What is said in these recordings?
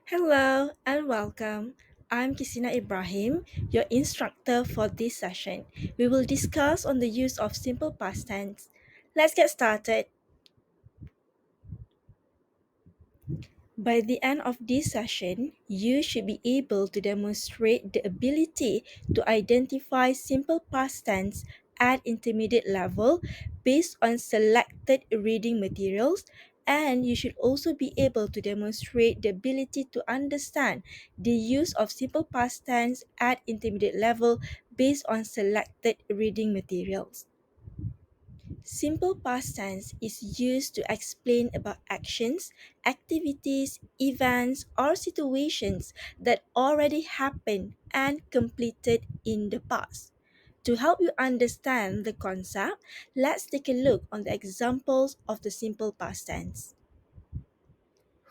Hello and welcome. I'm Kisina Ibrahim, your instructor for this session. We will discuss on the use of simple past tense. Let's get started. By the end of this session, you should be able to demonstrate the ability to identify simple past tense at intermediate level based on selected reading materials, and you should also be able to demonstrate the ability to understand the use of simple past tense at intermediate level based on selected reading materials. Simple past tense is used to explain about actions, activities, events, or situations that already happened and completed in the past. To help you understand the concept, let's take a look on the examples of the simple past tense.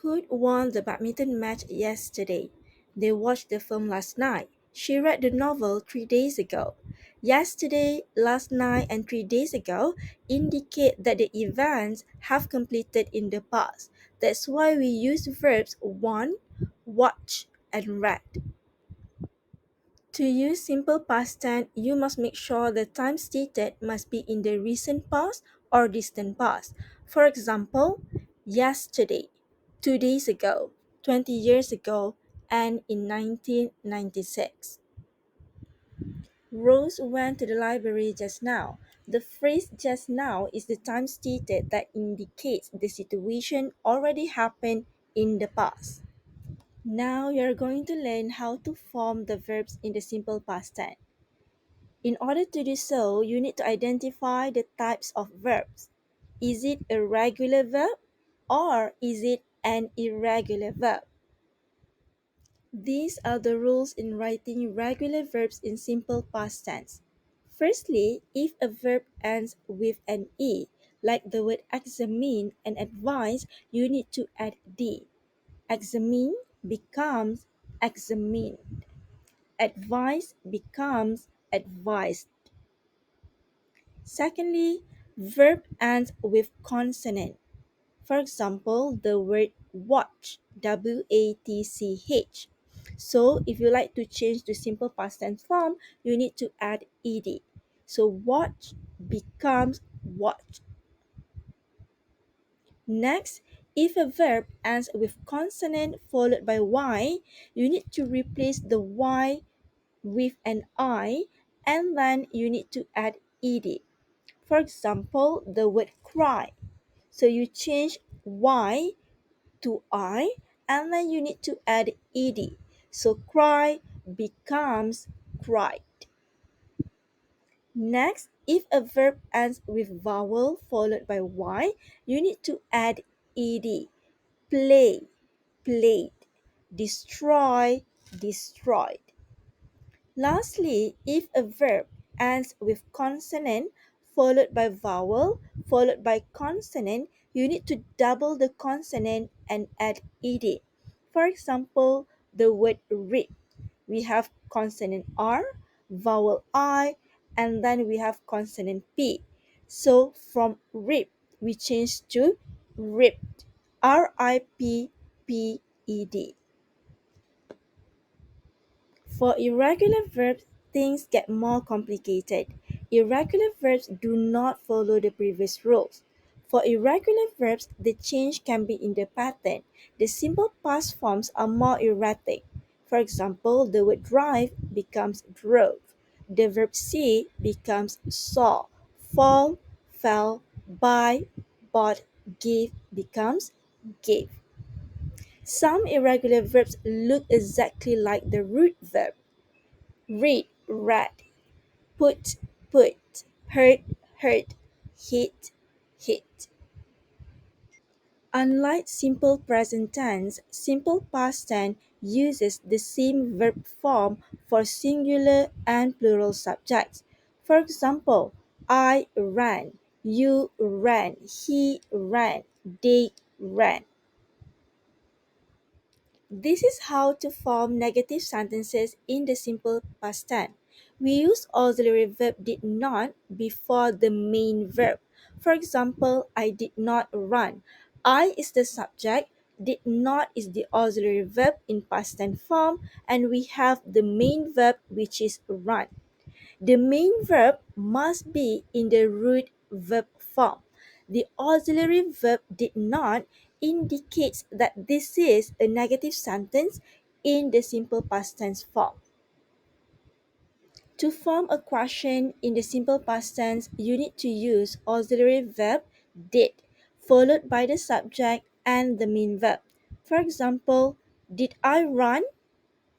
Hood won the badminton match yesterday. They watched the film last night. She read the novel 3 days ago. Yesterday, last night, and 3 days ago indicate that the events have completed in the past. That's why we use verbs won, watch, and read. To use simple past tense, you must make sure the time stated must be in the recent past or distant past. For example, yesterday, 2 days ago, 20 years ago, and in 1996. Rose went to the library just now. The phrase just now is the time stated that indicates the situation already happened in the past. Now you're going to learn how to form the verbs in the simple past tense. In order to do so, you need to identify the types of verbs. Is it a regular verb or is it an irregular verb? These are the rules in writing regular verbs in simple past tense. Firstly, if a verb ends with an E, like the word examine and advise, you need to add D. Examine becomes examined. Advise becomes advised. Secondly, verb ends with consonant. For example, the word watch, watch. So, if you like to change to simple past tense form, you need to add ed. So, watch becomes watch. Next, if a verb ends with consonant followed by y, you need to replace the y with an I and then you need to add ed. For example, the word cry. So you change Y to I and then you need to add ed. So cry becomes cried. Next, if a verb ends with vowel followed by Y, you need to add ed. Play, played. Destroy, destroyed. Lastly, if a verb ends with consonant followed by vowel followed by consonant, you need to double the consonant and add ed. For example, the word read. We have consonant R, vowel I, and then we have consonant P. So from rip, we change to ripped. RIPPED. For irregular verbs, things get more complicated. Irregular verbs do not follow the previous rules. For irregular verbs, the change can be in the pattern. The simple past forms are more erratic. For example, the word drive becomes drove. The verb see becomes saw. Fall, fell, buy, bought, give becomes gave. Some irregular verbs look exactly like the root verb. Read, read, put, put, hurt, hurt, hit, hit. Unlike simple present tense, simple past tense uses the same verb form for singular and plural subjects. For example, I ran, you ran, he ran, they ran. This is how to form negative sentences in the simple past tense. We use auxiliary verb did not before the main verb. For example, I did not run. I is the subject, Did not is the auxiliary verb in past tense form, and we have the main verb, which is run. The main verb must be in the root verb form. The auxiliary verb did not indicates that this is a negative sentence in the simple past tense form. To form a question in the simple past tense, you need to use auxiliary verb did, followed by the subject and the main verb. For example, did I run?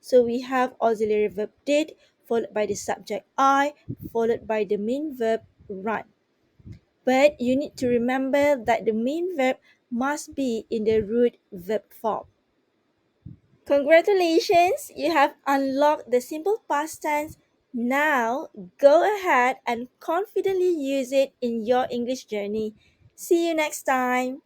So we have auxiliary verb did, followed by the subject I, followed by the main verb run. But you need to remember that the main verb must be in the root verb form. Congratulations, you have unlocked the simple past tense. Now, go ahead and confidently use it in your English journey. See you next time.